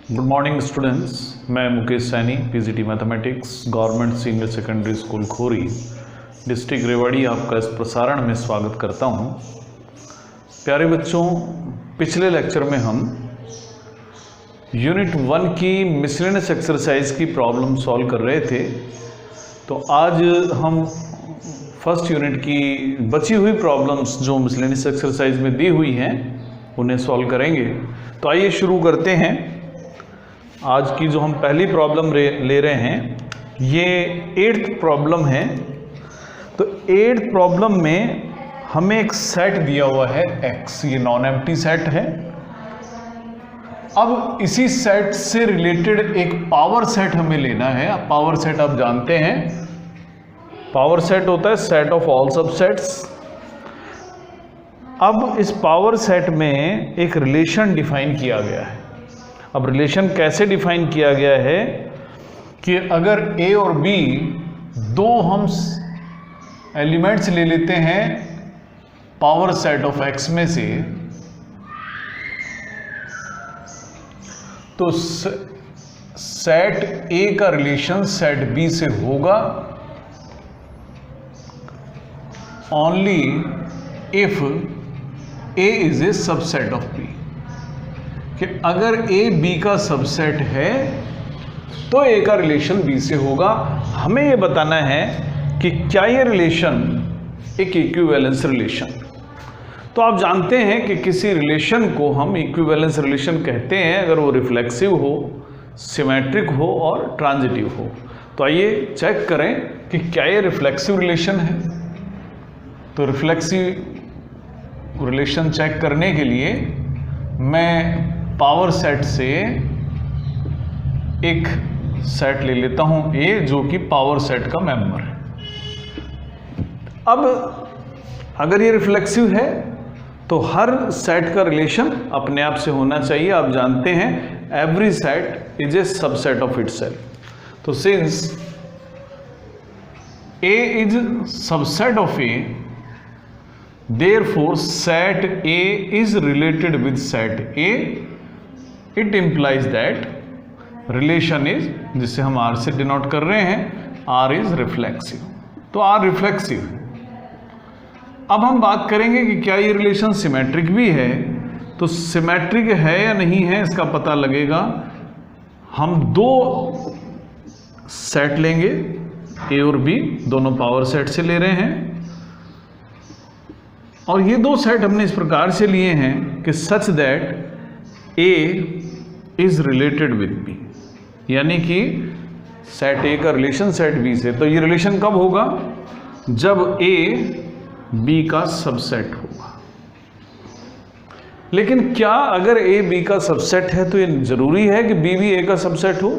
Good morning students, मैं Mukesh Saini, PGT mathematics, government senior secondary school Khori, district Rewari आपका इस प्रसारण में स्वागत करता हूं। प्यारे बच्चों, पिछले लेक्चर में हम यूनिट 1 की मिसलेनियस एक्सरसाइज की प्रॉब्लम सॉल्व कर रहे थे। तो आज हम फर्स्ट यूनिट की बची हुई प्रॉब्लम्स जो मिसलेनियस एक्सरसाइज में दी हुई हैं उन्हें सॉल्व करेंगे। तो आइए शुरू करते हैं। आज की जो हम पहली प्रॉब्लम ले रहे हैं ये 8th प्रॉब्लम है। तो 8th प्रॉब्लम में हमें एक सेट दिया हुआ है X, ये नॉन एम्प्टी सेट है। अब इसी सेट से रिलेटेड एक पावर सेट हमें लेना है। पावर सेट आप जानते हैं, पावर सेट होता है सेट ऑफ ऑल सबसेट्स। अब इस पावर सेट में एक रिलेशन डिफाइन किया गया है। अब रिलेशन कैसे डिफाइन किया गया है कि अगर A और B दो हम एलिमेंट्स ले लेते हैं पावर सेट ऑफ X में से, तो सेट A का रिलेशन सेट B से होगा only if A is a subset of B। कि अगर A B का सबसेट है तो A का रिलेशन B से होगा। हमें यह बताना है कि क्या यह रिलेशन एक इक्विवेलेंस रिलेशन। तो आप जानते हैं कि किसी रिलेशन को हम इक्विवेलेंस रिलेशन कहते हैं अगर वो रिफ्लेक्सिव हो, सिमेट्रिक हो और ट्रांजिटिव हो। तो आइए चेक करें कि क्या ये रिफ्लेक्सिव रिलेशन है। तो रिफ्लेक्सिव रिलेशन चेक करने के लिए मैं पावर सेट से एक सेट ले लेता हूं A, जो कि पावर सेट का मेंबर है। अब अगर ये रिफ्लेक्सिव है तो हर सेट का रिलेशन अपने आप से होना चाहिए। आप जानते हैं every set is a subset of itself. तो since A is subset of A, therefore set A is related with set A, it implies that relation is, जिसे हम R से डिनोट कर रहे हैं, R is reflexive। तो R reflexive है। अब हम बात करेंगे कि क्या ये रिलेशन सिमेट्रिक भी है। तो सिमेट्रिक है या नहीं है इसका पता लगेगा। हम दो सेट लेंगे, A और B दोनों पावर सेट से ले रहे हैं, और ये दो सेट हमने इस प्रकार से लिए हैं कि such that A is related with B, यानी कि सेट A का रिलेशन सेट B से। तो ये रिलेशन कब होगा? जब A B का सबसेट होगा। लेकिन क्या अगर A B का सबसेट है तो ये जरूरी है कि B भी A का सबसेट हो?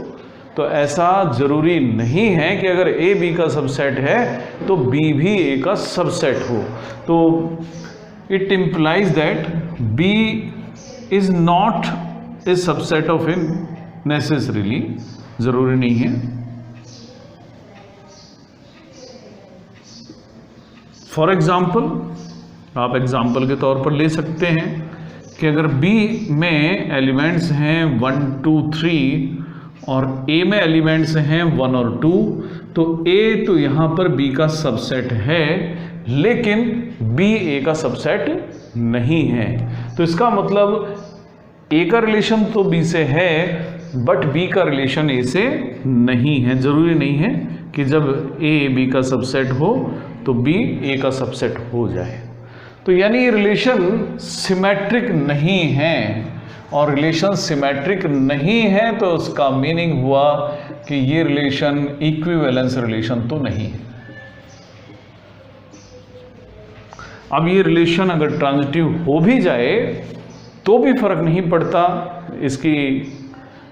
तो ऐसा जरूरी नहीं है कि अगर A B का सबसेट है तो B भी A का सबसेट हो। तो it implies that B is not a subset of A necessarily, जरूरी नहीं है। फॉर एग्जाम्पल, आप एग्जाम्पल के तौर पर ले सकते हैं कि अगर B में एलिमेंट्स हैं 1, 2, 3 और A में एलिमेंट्स हैं 1 और 2, तो A तो यहां पर B का सबसेट है लेकिन B A का सबसेट नहीं है। तो इसका मतलब A का रिलेशन तो B से है बट B का रिलेशन A से नहीं है। जरूरी नहीं है कि जब A B का सबसेट हो तो B A का सबसेट हो जाए। तो यानी ये रिलेशन सिमेट्रिक नहीं है, और रिलेशन सिमेट्रिक नहीं है तो उसका मीनिंग हुआ कि ये रिलेशन इक्विवेलेंस रिलेशन तो नहीं है। अब ये रिलेशन अगर ट्रांजिटिव हो भी जाए तो भी फर्क नहीं पड़ता इसकी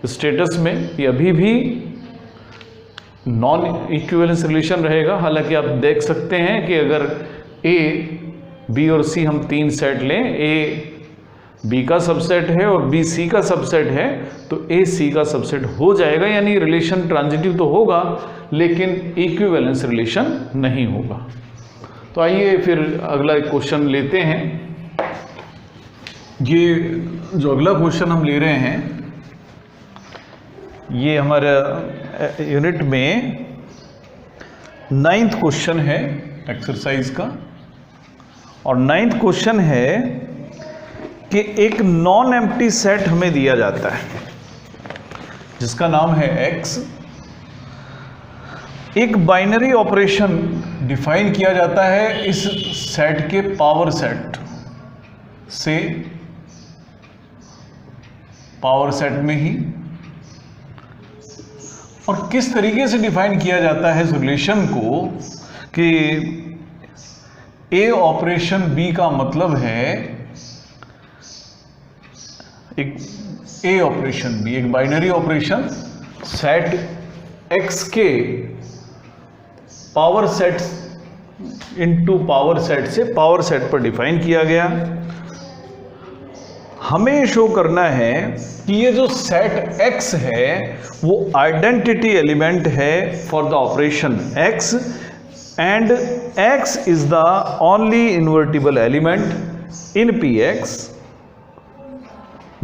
स्टेटस में, ये अभी भी नॉन इक्विवेलेंस रिलेशन रहेगा। हालांकि आप देख सकते हैं कि अगर A, B और C हम तीन सेट लें, A B का सबसेट है और B C का सबसेट है, तो A C का सबसेट हो जाएगा। यानी रिलेशन ट्रांजिटिव तो होगा लेकिन इक्विवेलेंस रिलेशन नहीं होगा। तो आइए फिर अगला क्वेश्चन लेते हैं। ये जो अगला क्वेश्चन हम ले रहे हैं ये हमारे यूनिट में 9th क्वेश्चन है एक्सरसाइज का, और 9th क्वेश्चन है कि एक नॉन एम्प्टी सेट हमें दिया जाता है जिसका नाम है x। एक बाइनरी ऑपरेशन डिफाइन किया जाता है इस सेट के पावर सेट से, पावर सेट में ही, और किस तरीके से डिफाइन किया जाता है इस रिलेशन को कि a ऑपरेशन b का मतलब है एक a ऑपरेशन b, एक बाइनरी ऑपरेशन सेट x के power set into power set से पावर सेट पर डिफाइन किया गया। हमें शो करना है कि ये जो सेट x है वो आइडेंटिटी एलिमेंट है for the operation x, and x is the only invertible element in px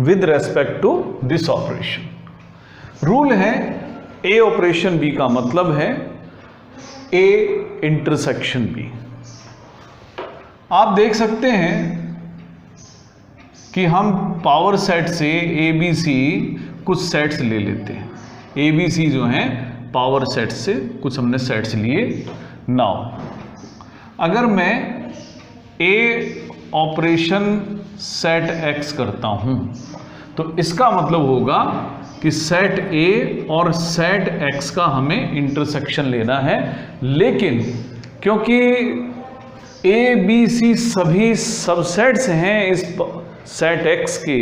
with respect to this operation. Rule है a ऑपरेशन b का मतलब है a इंटरसेक्शन b। आप देख सकते हैं कि हम पावर सेट से ए बी सी कुछ सेट्स ले लेते हैं। ए बी सी जो हैं पावर सेट से कुछ हमने सेट्स लिए। नाउ अगर मैं ए ऑपरेशन सेट एक्स करता हूं तो इसका मतलब होगा कि सेट ए और सेट एक्स का हमें इंटरसेक्शन लेना है, लेकिन क्योंकि ए बी सी सभी सबसेट्स हैं इस सेट एक्स के,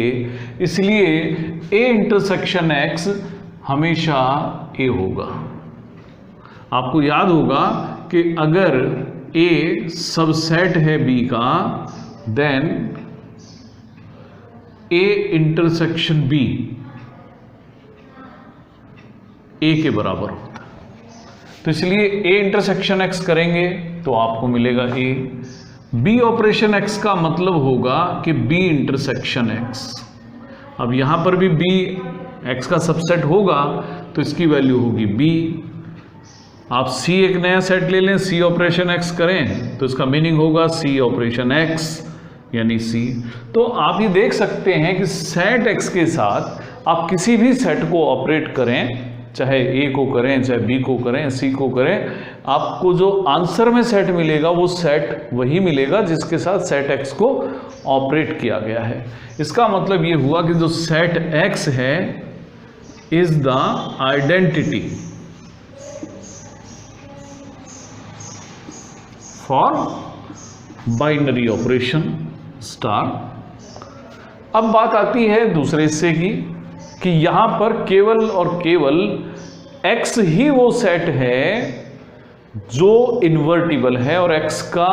इसलिए ए इंटरसेक्शन एक्स हमेशा ए होगा। आपको याद होगा कि अगर ए सबसेट है बी का, देन ए इंटरसेक्शन बी ए के बराबर होता है। तो इसलिए ए इंटरसेक्शन एक्स करेंगे तो आपको मिलेगा ए। बी ऑपरेशन एक्स का मतलब होगा कि बी इंटरसेक्शन एक्स। अब यहां पर भी बी एक्स का सबसेट होगा तो इसकी वैल्यू होगी बी। आप सी एक नया सेट ले लें, सी ऑपरेशन एक्स करें तो इसका मीनिंग होगा सी ऑपरेशन एक्स यानी सी। तो आप ये देख सकते हैं कि सेट एक्स के साथ आप किसी भी सेट को ऑपरेट करें, चाहे ए को करें, चाहे बी को करें, सी को करें, आपको जो आंसर में सेट मिलेगा वो सेट वही मिलेगा जिसके साथ सेट एक्स को ऑपरेट किया गया है। इसका मतलब ये हुआ कि जो सेट एक्स है is the identity for binary operation star. अब बात आती है दूसरे हिस्से की कि यहां पर केवल और केवल x ही वो सेट है जो इन्वर्टिबल है और x का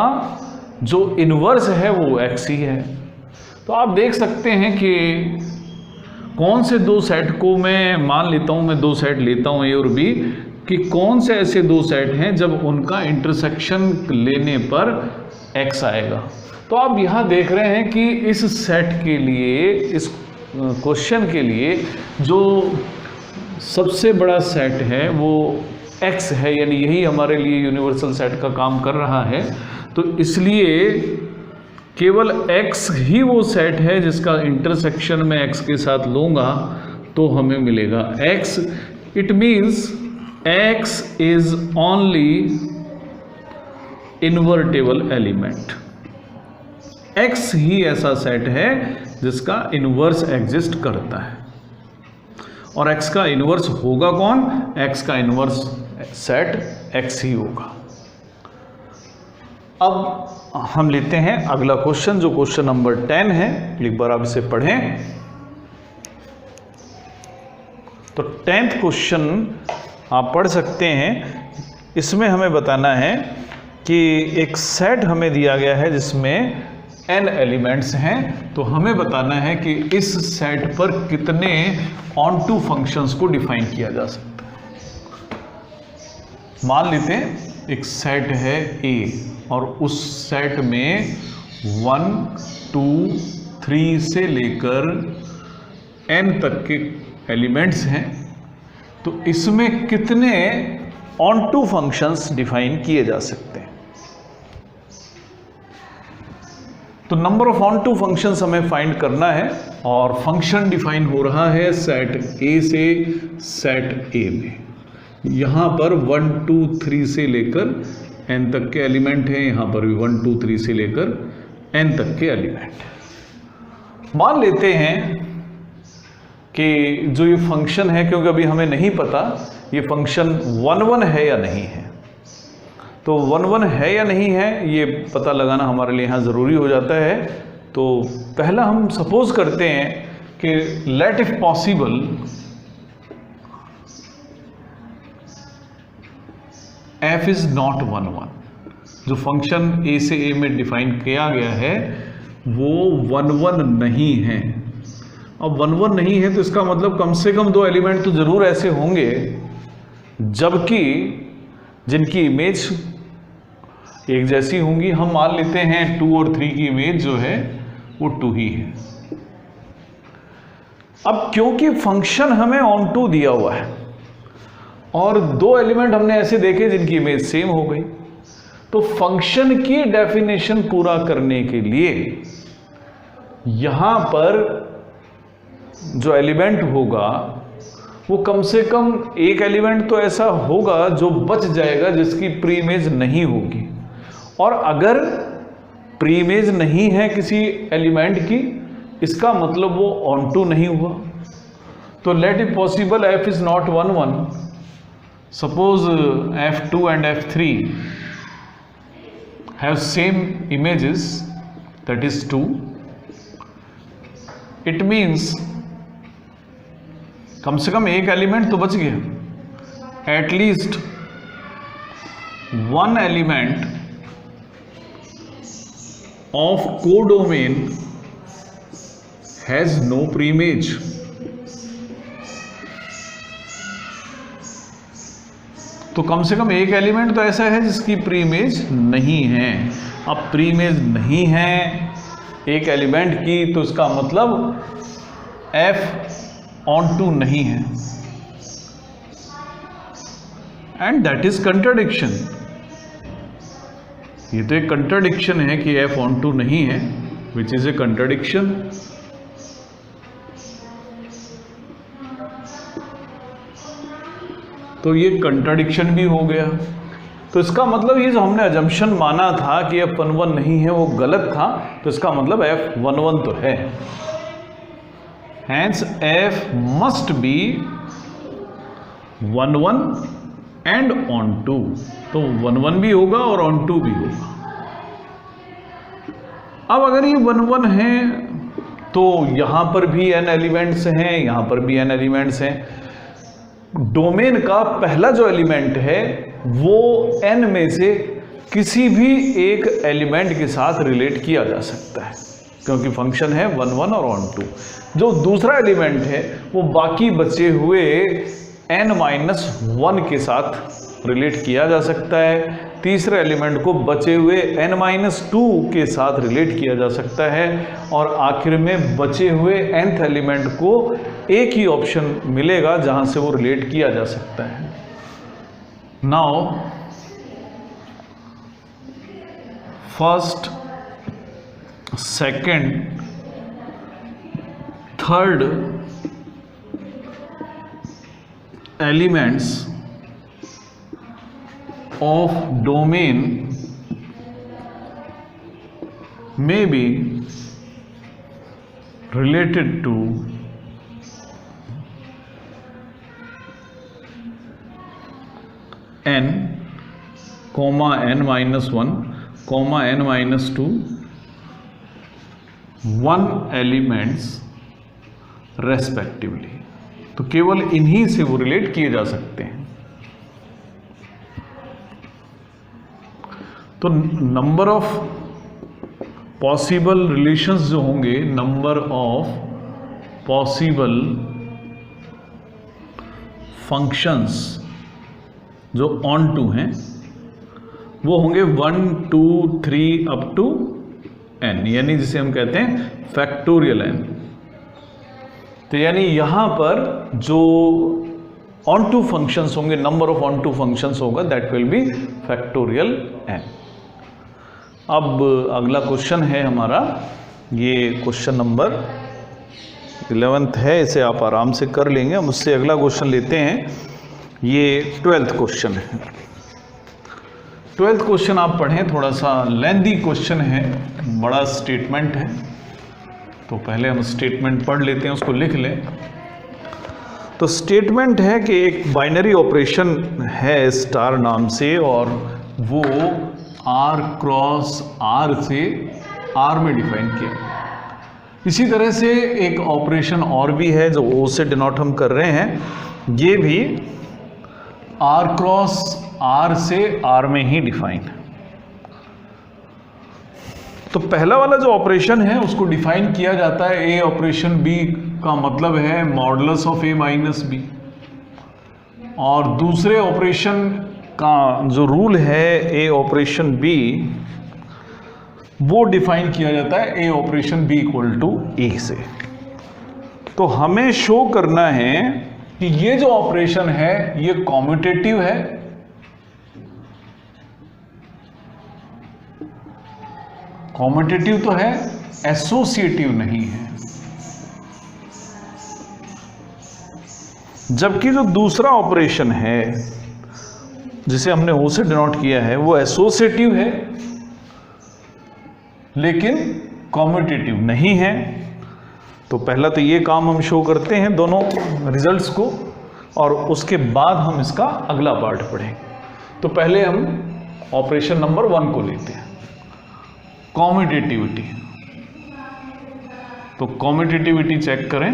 जो इन्वर्स है वो x ही है। तो आप देख सकते हैं कि कौन से दो सेट को मैं मान लेता हूं, मैं दो सेट लेता हूं ए और बी, कि कौन से ऐसे दो सेट हैं जब उनका इंटरसेक्शन लेने पर x आएगा। तो आप यहां देख रहे हैं कि इस सेट के लिए, इस क्वेश्चन के लिए जो सबसे बड़ा सेट है वो x है, यानी यही हमारे लिए यूनिवर्सल सेट का काम कर रहा है। तो इसलिए केवल x ही वो सेट है जिसका इंटरसेक्शन मैं x के साथ लूँगा तो हमें मिलेगा x। It means x is only invertible element. x ही ऐसा सेट है जिसका इन्वर्स एग्जिस्ट करता है, और x का इन्वर्स होगा कौन? x का इन्वर्स सेट x ही होगा। अब हम लेते हैं अगला क्वेश्चन जो क्वेश्चन नंबर 10 है। एक बार आप इसे पढ़ें। तो 10th क्वेश्चन आप पढ़ सकते हैं। इसमें हमें बताना है कि एक सेट हमें दिया गया है जिसमें n एलिमेंट्स हैं, तो हमें बताना है कि इस सेट पर कितने ऑनटू फंक्शंस को डिफाइन किया जा सकता है। मान लेते हैं एक सेट है A और उस सेट में 1, 2, 3 से लेकर n तक के एलिमेंट्स हैं। तो इसमें कितने ऑन टू फंक्शंस डिफाइन किए जा सकते हैं? तो नंबर ऑफ ऑन टू फंक्शंस हमें फाइंड करना है और फंक्शन डिफाइन हो रहा है सेट ए से सेट ए में। यहां पर 1 2 3 से लेकर n तक के एलिमेंट हैं, यहां पर भी 1 2 3 से लेकर n तक के एलिमेंट। मान लेते हैं कि जो ये फंक्शन है, क्योंकि अभी हमें नहीं पता ये फंक्शन 1 1 है या नहीं है, तो 1 1 है या नहीं है ये पता लगाना हमारे लिए यहाँ ज़रूरी हो जाता है। तो पहला हम सपोज करते हैं कि let if possible f is not 1 1। जो फंक्शन a से a में डिफाइन किया गया है वो 1 1 नहीं है। अब 1 1 नहीं है तो इसका मतलब कम से कम 2 एलिमेंट तो जरूर ऐसे होंगे जबकि जिनकी इमेज एक जैसी होंगी। हम मान लेते हैं 2 और 3 की इमेज जो है वो 2 ही है। अब क्योंकि फंक्शन हमें ऑन टू दिया हुआ है और 2 एलिमेंट हमने ऐसे देखे जिनकी इमेज सेम हो गई, तो फंक्शन की डेफिनेशन पूरा करने के लिए यहां पर जो एलिमेंट होगा वो कम से कम एक एलिमेंट तो ऐसा होगा जो बच जाएगा जिसकी प्री इमेज नहीं होगी। और अगर प्री इमेज नहीं है किसी एलिमेंट की, इसका मतलब वो ऑन टू नहीं हुआ। तो let it possible f is not 1 1। Suppose f2 and f3 have same images, that is 2। It means कम से कम एक एलिमेंट तो बच गया। At least 1 element of codomain has no preimage। तो कम से कम एक एलिमेंट तो ऐसा है जिसकी प्रीइमेज नहीं है। अब प्रीइमेज नहीं है एक एलिमेंट की तो इसका मतलब f ऑन टू नहीं है, एंड दैट इज कंट्राडिक्शन। ये तो एक कंट्राडिक्शन है कि f ऑन टू नहीं है, विच इज ए कंट्राडिक्शन। तो ये कंट्राडिक्शन भी हो गया। तो इसका मतलब ये जो हमने अजम्पशन माना था कि f 1 1 नहीं है वो गलत था। तो इसका मतलब f 1 1 तो है। Hence f must be 1 1 and on 2। तो 1 1 भी होगा और on 2 भी होगा। अब अगर ये 1 1 है तो यहां पर भी n एलिमेंट्स हैं, यहां पर भी n एलिमेंट्स हैं। डोमेन का पहला जो एलिमेंट है वो n में से किसी भी एक एलिमेंट के साथ रिलेट किया जा सकता है, क्योंकि फंक्शन है 1 1 और on 2। जो दूसरा एलिमेंट है वो बाकी बचे हुए n-1 के साथ रिलेट किया जा सकता है। तीसरे एलिमेंट को बचे हुए n-2 के साथ रिलेट किया जा सकता है और आखिर में बचे हुए nth एलिमेंट को एक ही ऑप्शन मिलेगा जहां से वो रिलेट किया जा सकता है। Now first, second, third elements of domain may be related to n, n-1, n-2 1 elements respectively. तो केवल इन्हीं से वो रिलेट किए जा सकते हैं। तो नंबर ऑफ पॉसिबल रिलेशंस जो होंगे, नंबर ऑफ पॉसिबल फंक्शंस जो ऑन टू हैं वो होंगे 1 2 3 अप टू n, यानी जिसे हम कहते हैं फैक्टोरियल n। तो यानी यहां पर जो ऑन टू फंक्शंस होंगे, नंबर ऑफ ऑन टू फंक्शंस होगा, that will be factorial n। अब अगला क्वेश्चन है हमारा, ये क्वेश्चन नंबर 11th है, इसे आप आराम से कर लेंगे। हम उससे अगला क्वेश्चन लेते हैं, ये 12th क्वेश्चन है। 12th क्वेश्चन आप पढ़ें, थोड़ा सा लेंदी क्वेश्चन है, बड़ा स्टेटमेंट है, तो पहले हम स्टेटमेंट पढ़ लेते हैं, उसको लिख लें। तो स्टेटमेंट है कि एक बाइनरी ऑपरेशन है स्टार नाम से, और वो r क्रॉस r से r में डिफाइन किया। इसी तरह से एक ऑपरेशन और भी है जो o से डिनोट हम कर रहे हैं, ये भी r क्रॉस r से r में ही डिफाइन है। तो पहला वाला जो ऑपरेशन है उसको डिफाइन किया जाता है a ऑपरेशन b का मतलब है modulus of a minus b, और दूसरे ऑपरेशन का जो रूल है a ऑपरेशन b, वो डिफाइन किया जाता है a operation b equal to a से। तो हमें शो करना है कि ये जो ऑपरेशन है ये कॉम्यूटेटिव है, कॉम्यूटेटिव तो है, एसोसिएटिव नहीं है। जबकि जो दूसरा ऑपरेशन है जिसे हमने ओ से डिनोट किया है वो एसोसिएटिव है लेकिन कॉम्यूटेटिव नहीं है। तो पहला तो ये काम हम शो करते हैं दोनों रिजल्ट्स को, और उसके बाद हम इसका अगला पार्ट पढ़ेंगे। तो पहले हम ऑपरेशन नंबर 1 को लेते हैं, कॉम्यूटेटिविटी। तो कॉम्यूटेटिविटी चेक करें।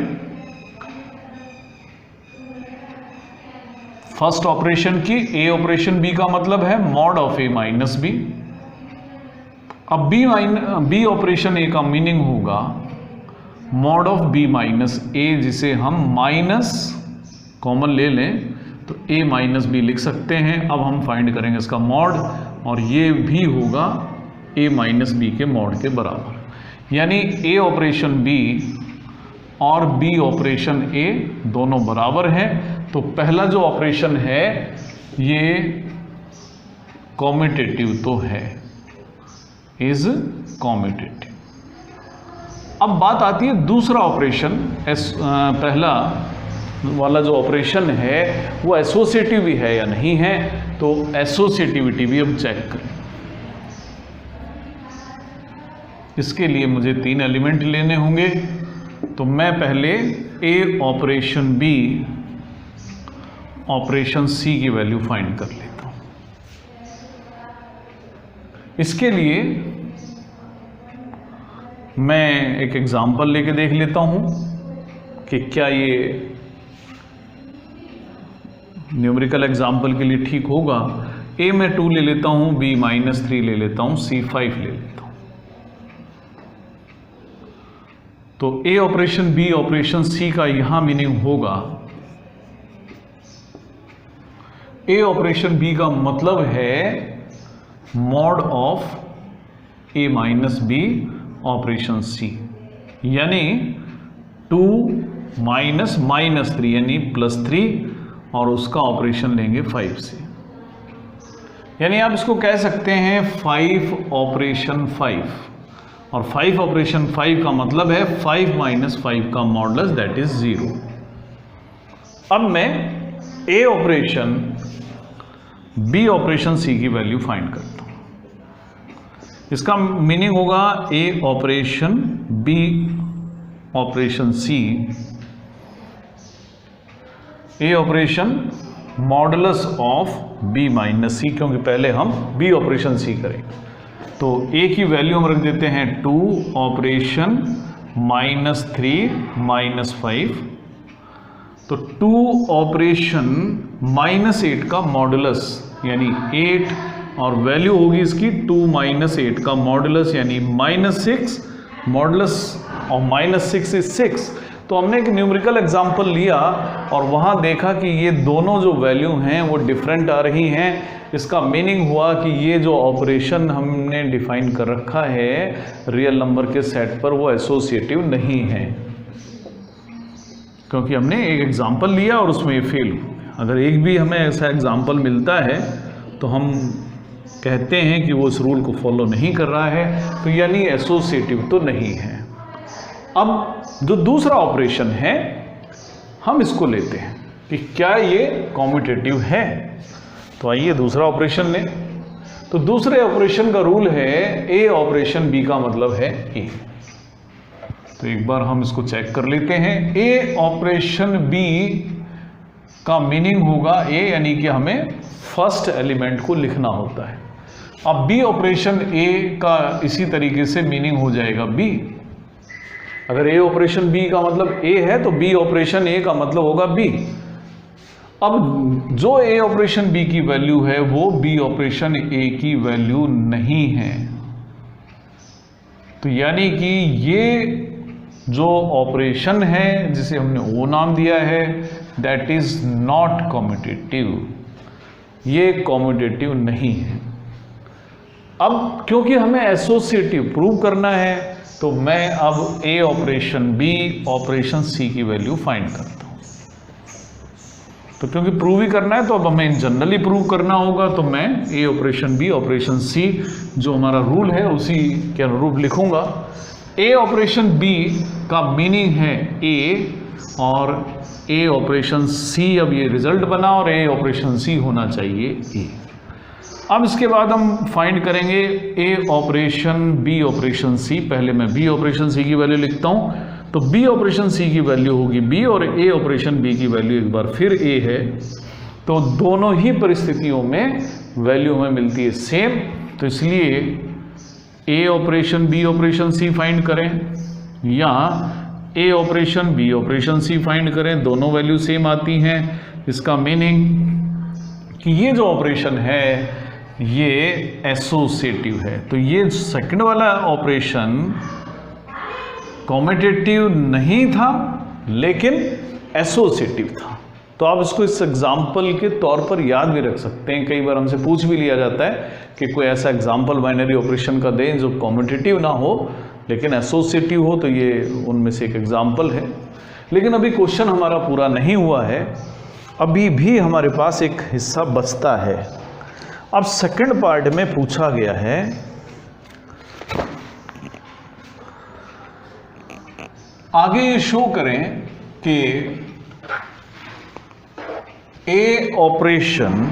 फर्स्ट ऑपरेशन की ए ऑपरेशन बी का मतलब है mod of A minus b. अब बी ऑपरेशन ए का मीनिंग होगा mod of B minus a, जिसे हम माइनस कॉमन ले लें तो ए माइनस बी लिख सकते हैं। अब हम फाइंड करेंगे इसका मॉड, और ये भी होगा ए माइनस बी के मॉड के बराबर। यानी ए ऑपरेशन बी और बी ऑपरेशन ए दोनों बराबर हैं। तो पहला जो ऑपरेशन है ये कॉम्यूटेटिव तो है, इज कॉम्यूटेटिव। अब बात आती है दूसरा ऑपरेशन, पहला वाला जो ऑपरेशन है वो एसोसिएटिव भी है या नहीं है। तो एसोसिएटिविटी भी अब चेक करें। इसके लिए मुझे 3 एलिमेंट लेने होंगे। तो मैं पहले ए ऑपरेशन बी ऑपरेशन सी की वैल्यू फाइंड कर लेता हूं। इसके लिए मैं एक एग्जांपल लेके देख लेता हूं कि क्या ये न्यूमेरिकल एग्जांपल के लिए ठीक होगा। ए में 2 ले लेता हूं, बी -3 ले लेता हूं, सी 5 ले लेता हूं। तो ए ऑपरेशन बी ऑपरेशन सी का यहां मीनिंग होगा, ए ऑपरेशन बी का मतलब है mod of A minus B operation C, यानी 2 माइनस -3 यानी +3, और उसका ऑपरेशन लेंगे 5 से। यानी आप इसको कह सकते हैं 5 ऑपरेशन 5, और 5 ऑपरेशन 5 का मतलब है 5 - 5 का मॉडुलस, दैट इज 0। अब मैं A operation B operation C की वैल्यू फाइंड करता हूं। इसका मीनिंग होगा A operation B operation C, A operation modulus of B minus C, क्योंकि पहले हम बी ऑपरेशन सी करेंगे। तो ए की वैल्यू हम रख देते हैं 2 ऑपरेशन -3 -5। तो 2 ऑपरेशन -8 का मॉडुलस यानी 8, और वैल्यू होगी इसकी 2 - 8 का मॉडुलस यानी -6, मॉडुलस ऑफ -6 इज 6। तो हमने एक न्यूमेरिकल एग्जांपल लिया और वहाँ देखा कि ये दोनों जो वैल्यू हैं वो डिफरेंट आ रही हैं। इसका मीनिंग हुआ कि ये जो ऑपरेशन हमने डिफाइन कर रखा है रियल नंबर के सेट पर वो एसोसिएटिव नहीं है, क्योंकि हमने एक एग्जांपल लिया और उसमें ये फेल हो गया। अगर एक भी हमें ऐसा एग्जाम्पल मिलता है तो हम कहते हैं कि वो इस रूल को फॉलो नहीं कर रहा है, तो यानी एसोसिएटिव तो नहीं है। अब जो दूसरा ऑपरेशन है हम इसको लेते हैं कि क्या ये कॉम्यूटेटिव है। तो आइए दूसरा ऑपरेशन लें। तो दूसरे ऑपरेशन का रूल है ए ऑपरेशन बी का मतलब है ए। तो एक बार हम इसको चेक कर लेते हैं। ए ऑपरेशन बी का मीनिंग होगा ए, यानी कि हमें फर्स्ट एलिमेंट को लिखना होता है। अब बी ऑपरेशन ए का इसी तरीके से मीनिंग हो जाएगा बी। अगर ए ऑपरेशन बी का मतलब ए है तो बी ऑपरेशन ए का मतलब होगा बी। अब जो ए ऑपरेशन बी की वैल्यू है वो बी ऑपरेशन ए की वैल्यू नहीं है, तो यानी कि ये जो ऑपरेशन है जिसे हमने ओ नाम दिया है दैट इज नॉट कॉम्यूटेटिव, ये कॉम्यूटेटिव नहीं है। अब क्योंकि हमें एसोसिएटिव प्रूव करना है तो मैं अब ए ऑपरेशन बी ऑपरेशन सी की वैल्यू फाइंड करता हूं। तो क्योंकि प्रूव ही करना है तो अब हमें जनरली प्रूव करना होगा, तो मैं ए ऑपरेशन बी ऑपरेशन सी जो हमारा रूल है उसी के अनुरूप लिखूंगा। ए ऑपरेशन बी का मीनिंग है ए और ए ऑपरेशन सी, अब ये रिजल्ट बना और ए ऑपरेशन सी होना चाहिए ए। अब इसके बाद हम फाइंड करेंगे ए ऑपरेशन बी ऑपरेशन सी। पहले मैं बी ऑपरेशन सी की वैल्यू लिखता हूं, तो बी ऑपरेशन सी की वैल्यू होगी बी और ए ऑपरेशन बी की वैल्यू एक बार फिर ए है। तो दोनों ही परिस्थितियों में वैल्यू हमें मिलती है सेम, तो इसलिए ए ऑपरेशन बी ऑपरेशन सी फाइंड करें या ए ऑपरेशन बी ऑपरेशन सी फाइंड करें, दोनों वैल्यू सेम आती हैं। इसका मीनिंग कि ये जो ऑपरेशन है ये एसोसिएटिव है। तो ये सेकंड वाला ऑपरेशन कॉम्यूटेटिव नहीं था लेकिन एसोसिएटिव था। तो आप इसको इस एग्जाम्पल के तौर पर याद भी रख सकते हैं। कई बार हमसे पूछ भी लिया जाता है कि कोई ऐसा एग्जाम्पल बाइनरी ऑपरेशन का दें जो कॉम्यूटेटिव ना हो लेकिन एसोसिएटिव हो, तो ये उनमें से एक एग्जाम्पल है। लेकिन अभी क्वेश्चन हमारा पूरा नहीं हुआ है, अभी भी हमारे पास एक हिस्सा बचता है। अब सेकंड पार्ट में पूछा गया है आगे ये शो करें कि A operation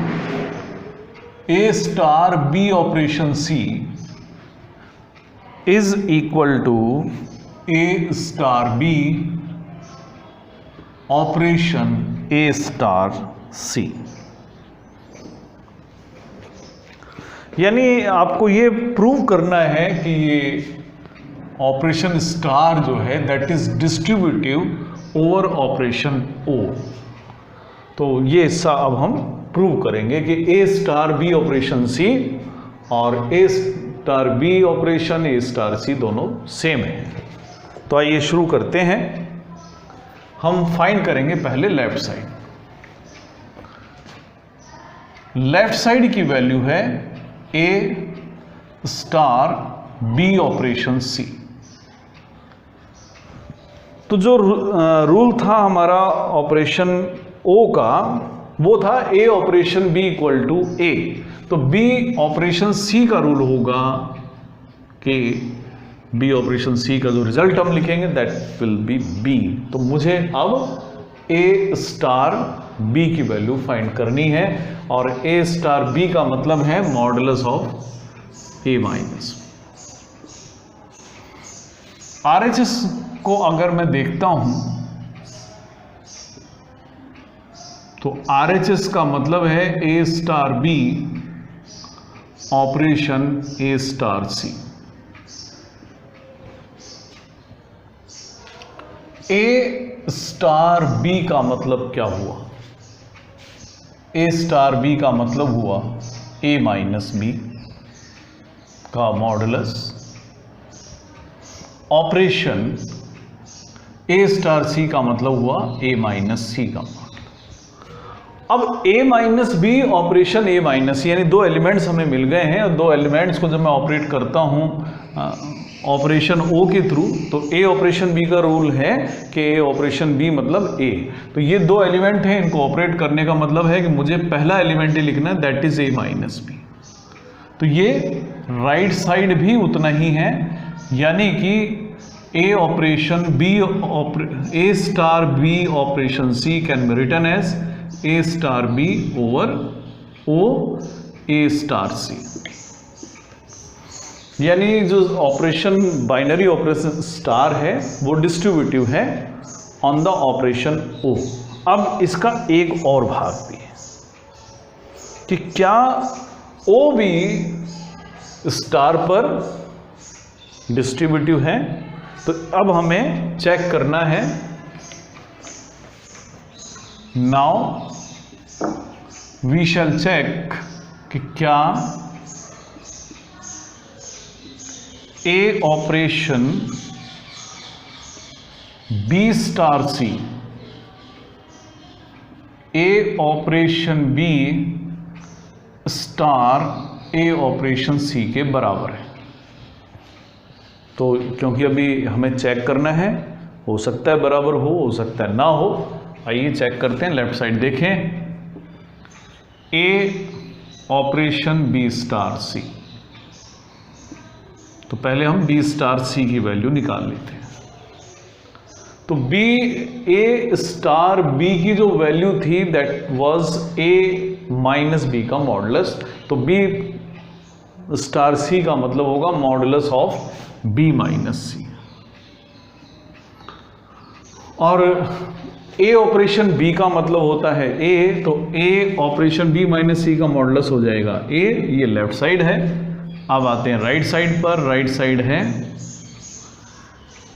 A star B operation C is equal to A star B operation A star C. यानी आपको ये प्रूव करना है कि ये ऑपरेशन स्टार जो है that is distributive over operation O. तो ये हिस्सा अब हम प्रूव करेंगे कि A star B operation C और A star B operation A star C दोनों सेम है। तो आइए शुरू करते हैं। हम फाइंड करेंगे पहले लेफ्ट साइड। लेफ्ट साइड की वैल्यू है ए स्टार बी ऑपरेशन सी। तो जो रूल था हमारा ऑपरेशन ओ का वो था ए ऑपरेशन बी इक्वल टू ए। तो बी ऑपरेशन सी का रूल होगा कि बी ऑपरेशन सी का जो रिजल्ट हम लिखेंगे दैट विल बी बी। तो मुझे अब ए स्टार बी की वैल्यू फाइंड करनी है और ए स्टार बी का मतलब है modulus of A minus. RHS को अगर मैं देखता हूं तो आरएचएस का मतलब है ए star B operation A star C. A star B का मतलब क्या हुआ? ए स्टार बी का मतलब हुआ ए माइनस बी का modulus operation A star c का मतलब हुआ ए माइनस सी का मॉडुलस। अब ए माइनस बी ऑपरेशन ए माइनस, यानी दो एलिमेंट्स हमें मिल गए हैं और दो एलिमेंट्स को जब मैं ऑपरेट करता हूं ऑपरेशन ओ के थ्रू, तो ए ऑपरेशन बी का रूल है कि ए ऑपरेशन बी मतलब ए। तो ये दो एलिमेंट हैं, इनको ऑपरेट करने का मतलब है कि मुझे पहला एलिमेंट ही लिखना है, that is a minus b. तो ये राइट साइड भी उतना ही है, यानी कि A operation B A star B operation C can be written as A star B over O A star C. यानी जो ऑपरेशन बाइनरी ऑपरेशन स्टार है वो डिस्ट्रीब्यूटिव है ऑन द ऑपरेशन ओ। अब इसका एक और भाग भी है कि क्या ओ भी स्टार पर डिस्ट्रीब्यूटिव है। तो अब हमें चेक करना है, नाउ वी शैल चेक कि क्या ए operation B star C, A operation B star A operation C के बराबर है। तो क्योंकि अभी हमें चेक करना है, हो सकता है बराबर हो सकता है ना हो। आइए चेक करते हैं, लेफ्ट साइड देखें, ए ऑपरेशन बी स्टार सी। तो पहले हम बी स्टार सी की वैल्यू निकाल लेते हैं। तो बी ए स्टार बी की जो वैल्यू थी that was a minus b का मॉडुलस। तो बी स्टार सी का मतलब होगा modulus of B minus c. और ए ऑपरेशन बी का मतलब होता है ए, तो ए ऑपरेशन बी माइनस सी का मॉडुलस हो जाएगा ए। ये लेफ्ट साइड है। अब आते हैं राइट साइड पर। राइट साइड है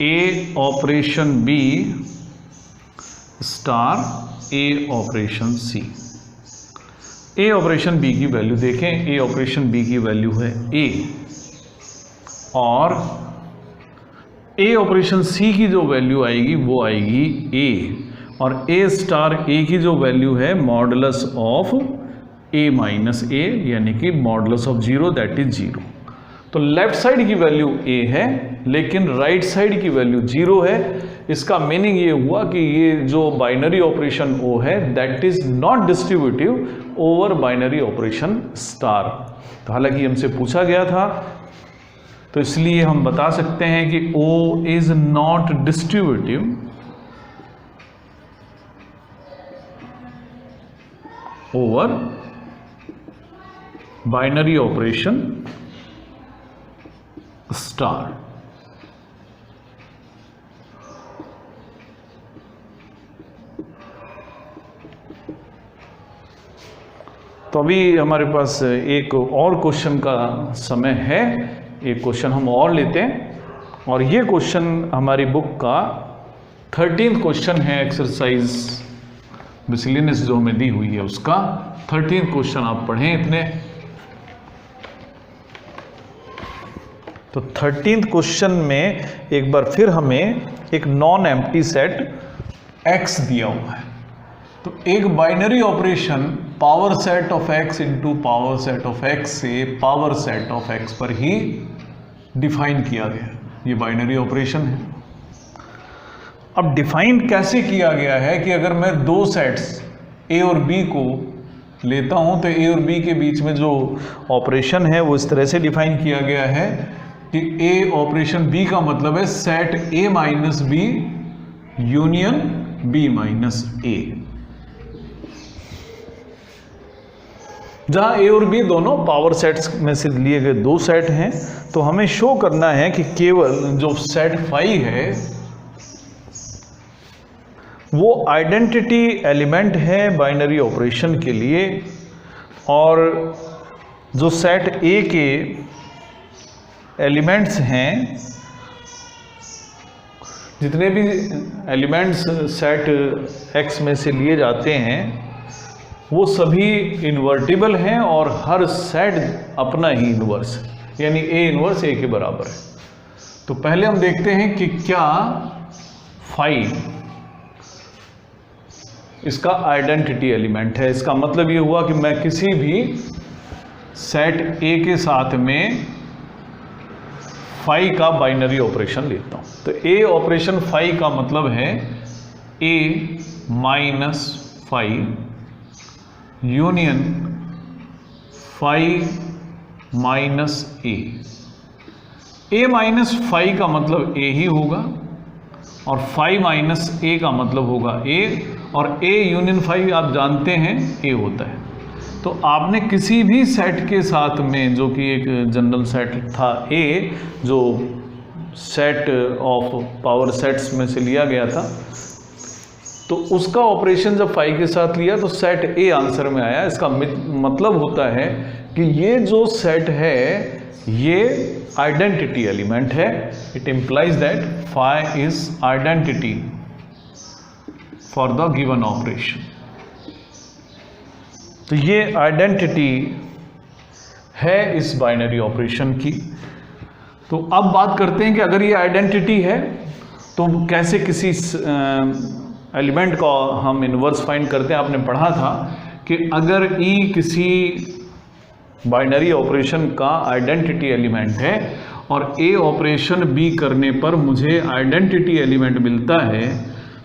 ए operation B star A operation C. A operation B की वैल्यू देखें, ए ऑपरेशन बी की वैल्यू है ए, और ए ऑपरेशन सी की जो वैल्यू आएगी वो आएगी ए, और ए स्टार ए की जो वैल्यू है मॉडुलस ऑफ ए माइनस ए, यानी कि modulus of zero that is zero. तो लेफ्ट साइड की वैल्यू ए है लेकिन राइट साइड की वैल्यू जीरो है। इसका मीनिंग ये हुआ कि ये जो बाइनरी ऑपरेशन ओ है that is not distributive over binary operation star. तो हालांकि हमसे पूछा गया था, तो इसलिए हम बता सकते हैं कि o is not distributive over binary operation star. तो अभी हमारे पास एक और क्वेश्चन का समय है, एक क्वेश्चन हम और लेते हैं, और ये क्वेश्चन हमारी बुक का 13th क्वेश्चन है। एक्सरसाइज मिसलेनियस जो हमें दी हुई है उसका 13th क्वेश्चन आप पढ़ें इतने। तो 13th क्वेश्चन में एक बार फिर हमें एक नॉन एम्प्टी सेट x दिया हुआ है। तो एक binary operation power set of x into power set of x से पावर सेट ऑफ x पर ही डिफाइन किया गया। ये बाइनरी ऑपरेशन है। अब डिफाइन कैसे किया गया है कि अगर मैं दो सेट्स a और b को लेता हूं तो a और b के बीच में जो ऑपरेशन है वो इस तरह से डिफाइन किया गया है कि a ऑपरेशन b का मतलब है set a minus b union b minus a, जहां a और b दोनों पावर सेट्स में से लिए गए दो सेट हैं। तो हमें शो करना है कि केवल जो सेट फाई है वो आइडेंटिटी एलिमेंट है बाइनरी ऑपरेशन के लिए, और जो सेट A के एलिमेंट्स हैं, जितने भी एलिमेंट्स सेट X में से लिए जाते हैं वो सभी इन्वर्टिबल हैं और हर सेट अपना ही इन्वर्स है, यानी A इन्वर्स A के बराबर है। तो पहले हम देखते हैं कि क्या फाई इसका आइडेंटिटी एलिमेंट है। इसका मतलब ये हुआ कि मैं किसी भी सेट A के साथ में फाई का बाइनरी ऑपरेशन लेता हूँ। तो ए ऑपरेशन फाई का मतलब है A minus phi union phi minus A minus phi का मतलब ए ही होगा और फाई माइनस ए का मतलब होगा ए, और ए यूनियन फाई आप जानते हैं ए होता है। तो आपने किसी भी सेट के साथ में, जो कि एक जनरल सेट था ए, जो सेट ऑफ पावर सेट्स में से लिया गया था, तो उसका ऑपरेशन जब फाई के साथ लिया तो सेट ए आंसर में आया। इसका मतलब होता है कि ये जो सेट है ये आइडेंटिटी एलिमेंट है। It implies that phi is identity for the given operation. तो ये आइडेंटिटी है इस बाइनरी ऑपरेशन की। तो अब बात करते हैं कि अगर ये आइडेंटिटी है तो कैसे किसी एलिमेंट का हम इन्वर्स फाइंड करते हैं। आपने पढ़ा था कि अगर ई किसी बाइनरी ऑपरेशन का आइडेंटिटी एलिमेंट है और ए ऑपरेशन बी करने पर मुझे आइडेंटिटी एलिमेंट मिलता है,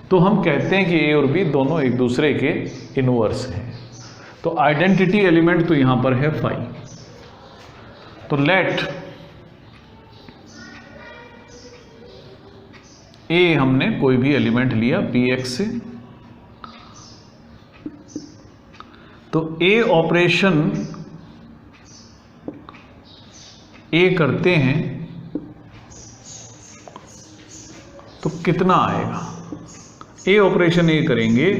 तो हम कहते हैं कि ए और बी दोनों एक दूसरे के इन्वर्स हैं। तो आइडेंटिटी एलिमेंट तो यहां पर है फाई। तो लेट ए हमने कोई भी एलिमेंट लिया पी एक्स से, तो ए ऑपरेशन ए करते हैं तो कितना आएगा। ए ऑपरेशन ए करेंगे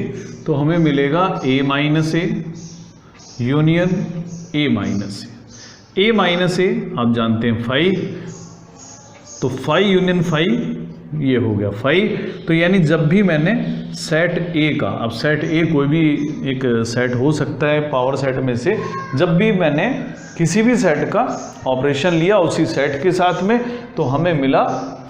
तो हमें मिलेगा A minus A union A minus A. A minus A आप जानते हैं फाई, तो फाई यूनियन फाई ये हो गया फाई। तो यानी जब भी मैंने सेट ए का, अब सेट ए कोई भी एक सेट हो सकता है पावर सेट में से, जब भी मैंने किसी भी सेट का ऑपरेशन लिया उसी सेट के साथ में, तो हमें मिला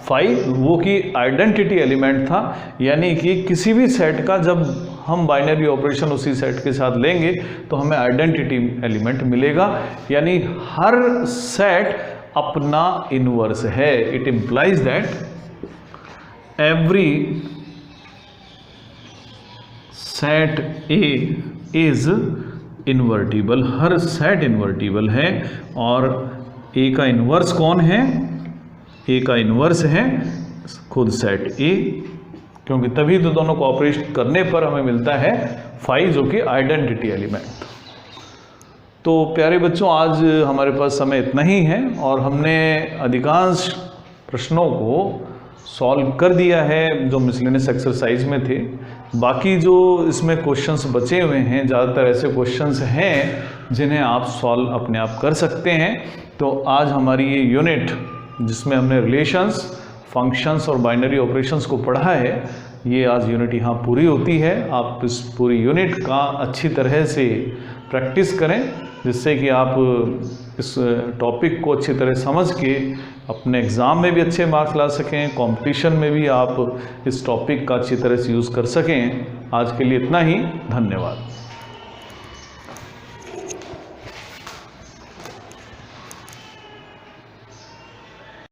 फाई, वो कि आइडेंटिटी एलिमेंट था। यानी कि किसी भी सेट का जब हम बाइनरी ऑपरेशन उसी सेट के साथ लेंगे तो हमें आइडेंटिटी एलिमेंट मिलेगा। यानी हर सेट अपना इनवर्स है। It implies that every set A is invertible. Her set invertible है। और ए का इन्वर्स कौन है? ए का इन्वर्स है खुद सेट ए, क्योंकि तभी तो दोनों को ऑपरेट करने पर हमें मिलता है फाई, जो कि आइडेंटिटी एलिमेंट। तो प्यारे बच्चों, आज हमारे पास समय इतना ही है और हमने अधिकांश प्रश्नों को सॉल्व कर दिया है जो मिसलेनियस एक्सरसाइज में थे। बाकी जो इसमें क्वेश्चंस बचे हुए हैं, ज़्यादातर ऐसे क्वेश्चंस हैं जिन्हें आप सॉल्व अपने आप कर सकते हैं। तो आज हमारी ये यूनिट जिसमें हमने रिलेशंस, फंक्शंस और बाइनरी ऑपरेशंस को पढ़ा है, ये आज यूनिट यहाँ पूरी होती है। आप इस पूरी यूनिट का अच्छी तरह से प्रैक्टिस करें, जिससे कि आप इस टॉपिक को अच्छी तरह समझ के अपने एग्ज़ाम में भी अच्छे मार्क्स ला सकें, कंपटीशन में भी आप इस टॉपिक का अच्छी तरह से यूज़ कर सकें। आज के लिए इतना ही, धन्यवाद।